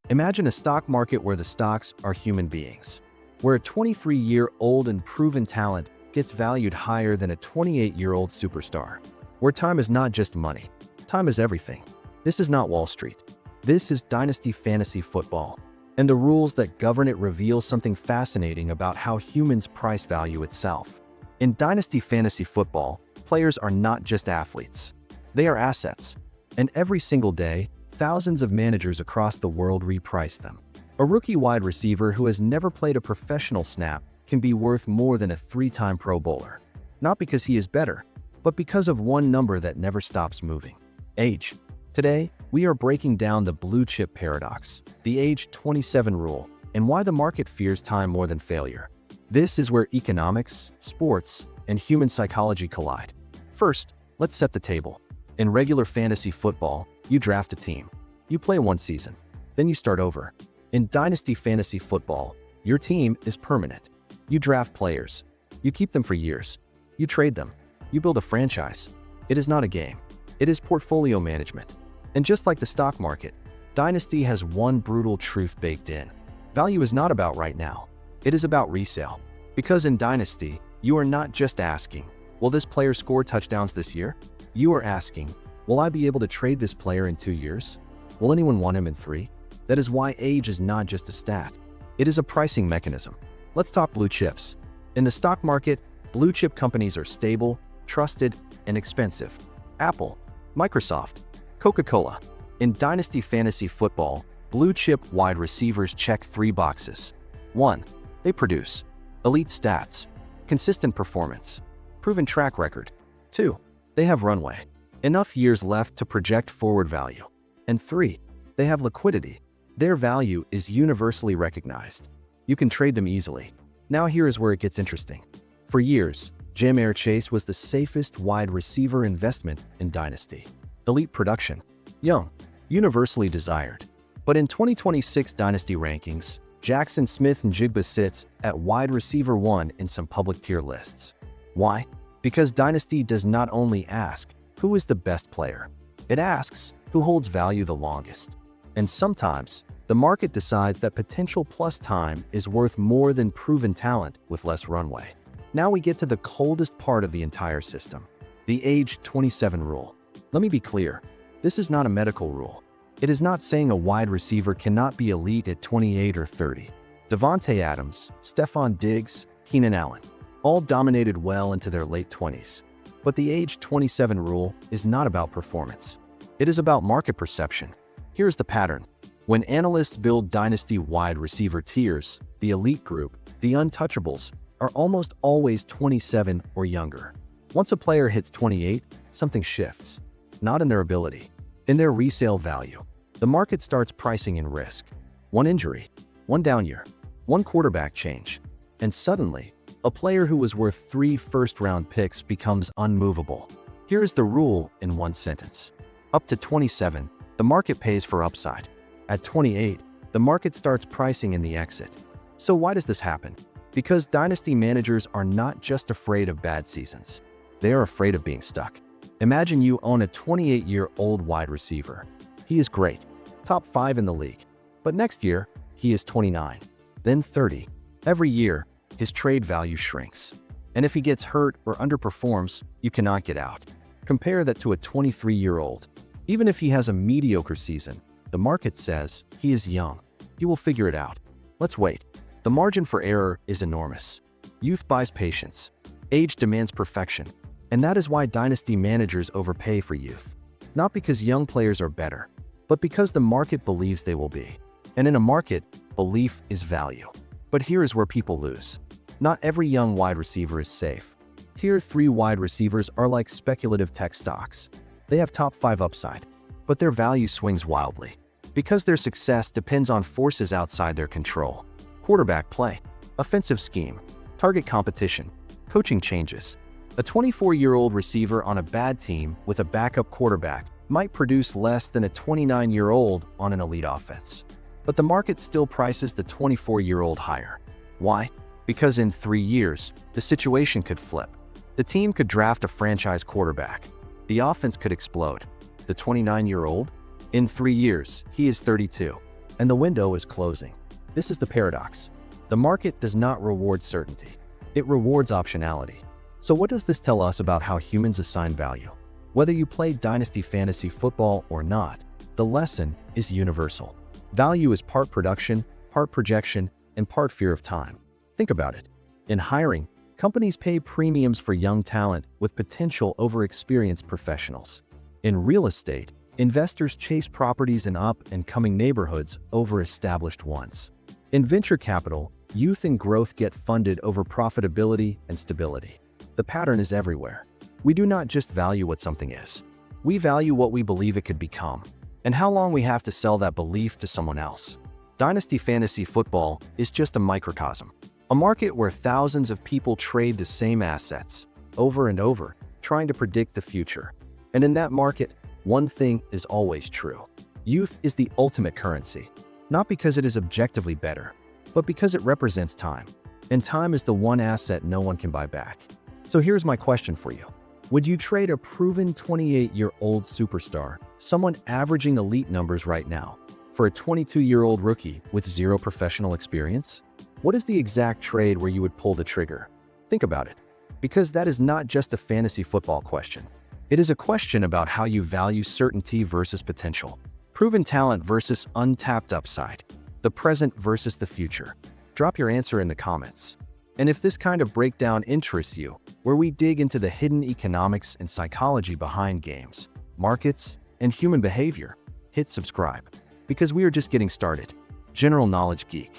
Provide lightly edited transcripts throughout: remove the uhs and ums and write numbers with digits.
Imagine a stock market where the stocks are human beings, where a 23-year-old and proven talent gets valued higher than a 28-year-old superstar, where time is not just money, time is everything. This is not Wall Street. This is dynasty fantasy football, and the rules that govern it reveal something fascinating about how humans price value itself. In dynasty fantasy football, players are not just athletes. They are assets, and every single day, thousands of managers across the world reprice them. A rookie wide receiver who has never played a professional snap can be worth more than a 3-time Pro Bowler. Not because he is better, but because of one number that never stops moving: age. Today, we are breaking down the blue chip paradox, the age 27 rule, and why the market fears time more than failure. This is where economics, sports, and human psychology collide. First, let's set the table. In regular fantasy football, you draft a team. You play one season, then you start over. In dynasty fantasy football, your team is permanent. You draft players. You keep them for years. You trade them. You build a franchise. It is not a game. It is portfolio management. And just like the stock market, dynasty has one brutal truth baked in. Value is not about right now. It is about resale. Because in dynasty, you are not just asking, will this player score touchdowns this year? You are asking, will I be able to trade this player in 2 years? Will anyone want him in 3? That is why age is not just a stat. It is a pricing mechanism. Let's talk blue chips. In the stock market, blue chip companies are stable, trusted, and expensive. Apple, Microsoft, Coca-Cola. In dynasty fantasy football, blue chip wide receivers check 3 boxes. 1. They produce elite stats, consistent performance, proven track record. 2. They have runway, enough years left to project forward value. And 3. They have liquidity. Their value is universally recognized. You can trade them easily. Now here is where it gets interesting. For years, Ja'Marr Chase was the safest wide receiver investment in dynasty. Elite production, young, universally desired. But in 2026 dynasty rankings, Jaxon Smith-Njigba sits at wide receiver 1 in some public tier lists. Why? Because dynasty does not only ask, who is the best player? It asks, who holds value the longest? And sometimes, the market decides that potential plus time is worth more than proven talent with less runway. Now we get to the coldest part of the entire system, the age 27 rule. Let me be clear, this is not a medical rule. It is not saying a wide receiver cannot be elite at 28 or 30. Davante Adams, Stephon Diggs, Keenan Allen, all dominated well into their late 20s. But the age 27 rule is not about performance. It is about market perception. Here's the pattern. When analysts build dynasty wide receiver tiers, the elite group, the untouchables, are almost always 27 or younger. Once a player hits 28, something shifts. Not in their ability, in their resale value. The market starts pricing in risk. One injury, one down year, one quarterback change, and suddenly, a player who was worth 3 first-round picks becomes unmovable. Here is the rule in one sentence. Up to 27, the market pays for upside. At 28, the market starts pricing in the exit. So why does this happen? Because dynasty managers are not just afraid of bad seasons. They are afraid of being stuck. Imagine you own a 28-year-old wide receiver. He is great, top 5 in the league. But next year, he is 29, then 30. Every year, his trade value shrinks. And if he gets hurt or underperforms, you cannot get out. Compare that to a 23-year-old. Even if he has a mediocre season, the market says he is young. He will figure it out. Let's wait. The margin for error is enormous. Youth buys patience. Age demands perfection. And that is why dynasty managers overpay for youth. Not because young players are better, but because the market believes they will be. And in a market, belief is value. But here is where people lose. Not every young wide receiver is safe. Tier 3 wide receivers are like speculative tech stocks. They have top 5 upside, but their value swings wildly. Because their success depends on forces outside their control. Quarterback play, offensive scheme, target competition, coaching changes. A 24-year-old receiver on a bad team with a backup quarterback might produce less than a 29-year-old on an elite offense. But the market still prices the 24-year-old higher. Why? Because in 3 years, the situation could flip. The team could draft a franchise quarterback. The offense could explode. The 29-year-old? In 3 years, he is 32. and the window is closing. This is the paradox. The market does not reward certainty. It rewards optionality. So what does this tell us about how humans assign value? Whether you play dynasty fantasy football or not, the lesson is universal. Value is part production, part projection, and part fear of time. Think about it. In hiring, companies pay premiums for young talent with potential over experienced professionals. In real estate, investors chase properties in up-and-coming neighborhoods over established ones. In venture capital, youth and growth get funded over profitability and stability. The pattern is everywhere. We do not just value what something is. We value what we believe it could become, and how long we have to sell that belief to someone else. Dynasty fantasy football is just a microcosm. A market where thousands of people trade the same assets over and over, trying to predict the future. And in that market, one thing is always true. Youth is the ultimate currency, not because it is objectively better, but because it represents time. And time is the one asset no one can buy back. So here's my question for you. Would you trade a proven 28-year-old superstar, someone averaging elite numbers right now, for a 22-year-old rookie with zero professional experience? What is the exact trade where you would pull the trigger? Think about it, because that is not just a fantasy football question. It is a question about how you value certainty versus potential, proven talent versus untapped upside, the present versus the future. Drop your answer in the comments. And if this kind of breakdown interests you, where we dig into the hidden economics and psychology behind games, markets, and human behavior, hit subscribe, because we are just getting started. General Knowledge Geek,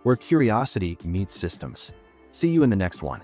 where curiosity meets systems. See you in the next one.